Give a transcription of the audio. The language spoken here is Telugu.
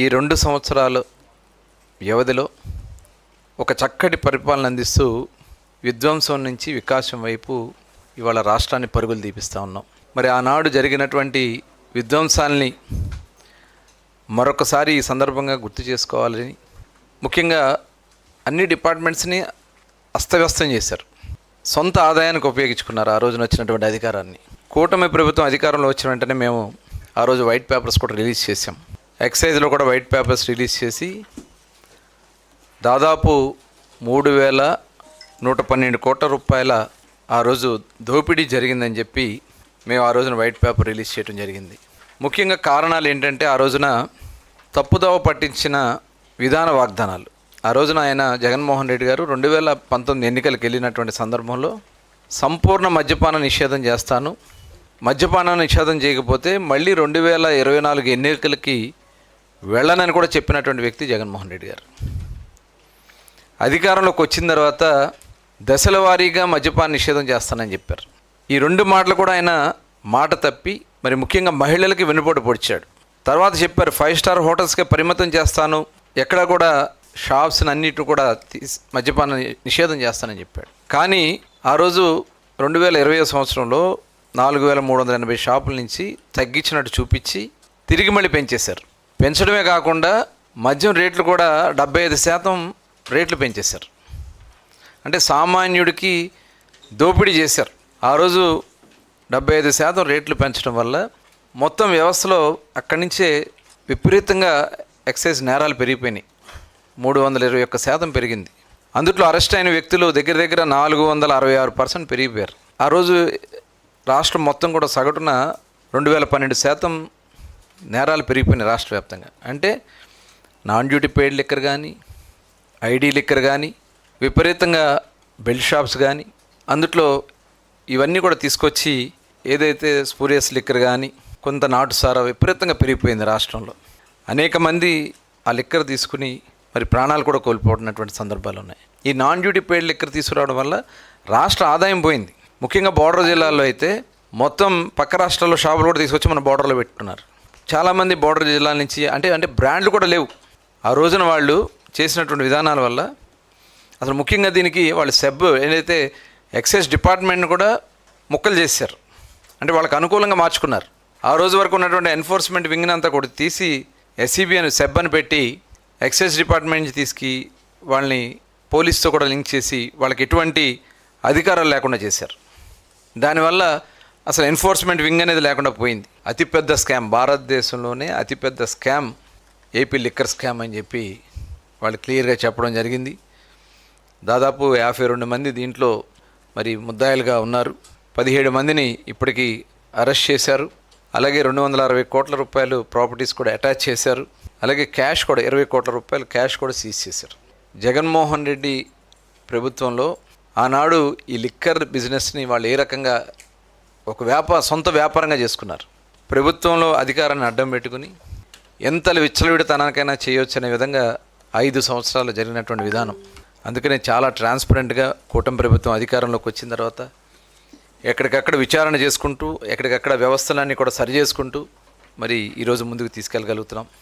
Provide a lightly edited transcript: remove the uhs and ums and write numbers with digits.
ఈ 2 సంవత్సరాల వ్యవధిలో ఒక చక్కటి పరిపాలన అందిస్తూ విధ్వంసం నుంచి వికాసం వైపు ఇవాళ రాష్ట్రాన్ని పరుగులు తీపిస్తూ ఉన్నాం. మరి ఆనాడు జరిగినటువంటి విధ్వంసాల్ని మరొకసారి ఈ సందర్భంగా గుర్తు చేసుకోవాలని, ముఖ్యంగా అన్ని డిపార్ట్మెంట్స్ని అస్తవ్యస్తం చేశారు. సొంత ఆదాయానికి ఉపయోగించుకున్నారు ఆ రోజున వచ్చినటువంటి అధికారాన్ని. కూటమి ప్రభుత్వం అధికారంలో వచ్చిన వెంటనే మేము ఆ రోజు వైట్ పేపర్స్ కూడా రిలీజ్ చేసాం. ఎక్సైజ్లో కూడా వైట్ పేపర్స్ రిలీజ్ చేసి దాదాపు 3,112 కోట్ల రూపాయల ఆ రోజు దోపిడీ జరిగిందని చెప్పి మేము ఆ రోజున వైట్ పేపర్ రిలీజ్ చేయడం జరిగింది. ముఖ్యంగా కారణాలు ఏంటంటే ఆ రోజున తప్పుదోవ పట్టించిన విధాన వాగ్దానాలు. ఆ రోజున ఆయన జగన్మోహన్ రెడ్డి గారు 2019 ఎన్నికలకు వెళ్ళినటువంటి సందర్భంలో సంపూర్ణ మద్యపాన నిషేధం చేస్తాను, మద్యపాన నిషేధం చేయకపోతే మళ్ళీ 2024 ఎన్నికలకి వెళ్ళనని కూడా చెప్పినటువంటి వ్యక్తి జగన్మోహన్ రెడ్డి గారు. అధికారంలోకి వచ్చిన తర్వాత దశల వారీగా మద్యపాన నిషేధం చేస్తానని చెప్పారు. ఈ 2 మాటలు కూడా ఆయన మాట తప్పి మరి ముఖ్యంగా మహిళలకి వెన్నుపోటు పొడిచాడు. తర్వాత చెప్పారు 5 స్టార్ హోటల్స్కే పరిమితం చేస్తాను, ఎక్కడ కూడా షాప్స్ని అన్నిటి కూడా మద్యపాన నిషేధం చేస్తానని చెప్పాడు. కానీ ఆ రోజు 2020 సంవత్సరంలో 4,380 షాపుల నుంచి తగ్గించినట్టు చూపించి తిరిగి మళ్ళీ పెంచేశారు. పెంచడమే కాకుండా మద్యం రేట్లు కూడా 75% రేట్లు పెంచేశారు. అంటే సామాన్యుడికి దోపిడీ చేశారు. ఆ రోజు 75% రేట్లు పెంచడం వల్ల మొత్తం వ్యవస్థలో అక్కడి నుంచే విపరీతంగా ఎక్సైజ్ నేరాలు పెరిగిపోయినాయి. 321% పెరిగింది. అందుట్లో అరెస్ట్ అయిన వ్యక్తులు దగ్గర దగ్గర 466% పెరిగిపోయారు. ఆ రోజు రాష్ట్రం మొత్తం కూడా సగటున 2012% నేరాలు పెరిగిపోయినాయి రాష్ట్ర వ్యాప్తంగా. అంటే నాన్ డ్యూటీ పెయిడ్ లిక్కర్ కానీ, ఐడి లిక్కర్ కానీ, విపరీతంగా బెల్ట్ షాప్స్ కానీ, అందుట్లో ఇవన్నీ కూడా తీసుకొచ్చి ఏదైతే స్పూరియస్ లిక్కర్ కానీ, కొంత నాటు సారా విపరీతంగా పెరిగిపోయింది రాష్ట్రంలో. అనేక మంది ఆ లిక్కర్ తీసుకుని మరి ప్రాణాలు కూడా కోల్పోతున్నటువంటి సందర్భాలు ఉన్నాయి. ఈ నాన్ డ్యూటీ పెయిడ్ లిక్కర్ తీసుకురావడం వల్ల రాష్ట్ర ఆదాయం పోయింది. ముఖ్యంగా బోర్డర్ జిల్లాల్లో అయితే మొత్తం పక్క రాష్ట్రాల్లో షాపులు కూడా తీసుకొచ్చి మన బోర్డర్లో పెట్టుకున్నారు. చాలామంది బోర్డర్ జిల్లాల నుంచి అంటే బ్రాండ్లు కూడా లేవు. ఆ రోజున వాళ్ళు చేసినటువంటి విధానాల వల్ల అసలు ముఖ్యంగా దీనికి వాళ్ళు సెబ్ ఏదైతే ఎక్సైజ్ డిపార్ట్మెంట్ని కూడా ముక్కలు చేశారు. అంటే వాళ్ళకి అనుకూలంగా మార్చుకున్నారు. ఆ రోజు వరకు ఉన్నటువంటి ఎన్ఫోర్స్మెంట్ వింగ్ని అంతా కూడా తీసి ఎస్సీబీ అని సెబ్ అని పెట్టి ఎక్సైజ్ డిపార్ట్మెంట్ నుంచి తీసుకు వాళ్ళని పోలీస్తో కూడా లింక్ చేసి వాళ్ళకి ఎటువంటి అధికారాలు లేకుండా చేశారు. దానివల్ల అసలు ఎన్ఫోర్స్మెంట్ వింగ్ అనేది లేకుండా పోయింది. అతిపెద్ద స్కామ్, భారతదేశంలోనే అతిపెద్ద స్కామ్ ఏపీ లిక్కర్ స్కామ్ అని చెప్పి వాళ్ళు క్లియర్గా చెప్పడం జరిగింది. దాదాపు 52 మంది దీంట్లో మరి ముద్దాయిలుగా ఉన్నారు. 17 మందిని ఇప్పటికీ అరెస్ట్ చేశారు. అలాగే 260 కోట్ల రూపాయలు ప్రాపర్టీస్ కూడా అటాచ్ చేశారు. అలాగే క్యాష్ కూడా 20 కోట్ల రూపాయలు క్యాష్ కూడా సీజ్ చేశారు. జగన్మోహన్ రెడ్డి ప్రభుత్వంలో ఆనాడు ఈ లిక్కర్ బిజినెస్ని వాళ్ళు ఏ రకంగా ఒక సొంత వ్యాపారంగా చేసుకున్నారు. ప్రభుత్వంలో అధికారాన్ని అడ్డం పెట్టుకుని ఎంతలు విచ్చలవిడితనానికైనా చేయొచ్చు అనే విధంగా 5 సంవత్సరాలు జరిగినటువంటి విధానం. అందుకనే చాలా ట్రాన్స్పరెంట్గా కూటమి ప్రభుత్వం అధికారంలోకి వచ్చిన తర్వాత ఎక్కడికక్కడ విచారణ చేసుకుంటూ ఎక్కడికక్కడ వ్యవస్థలన్నీ కూడా సరి చేసుకుంటూ మరి ఈరోజు ముందుకు తీసుకెళ్ళగలుగుతున్నాం.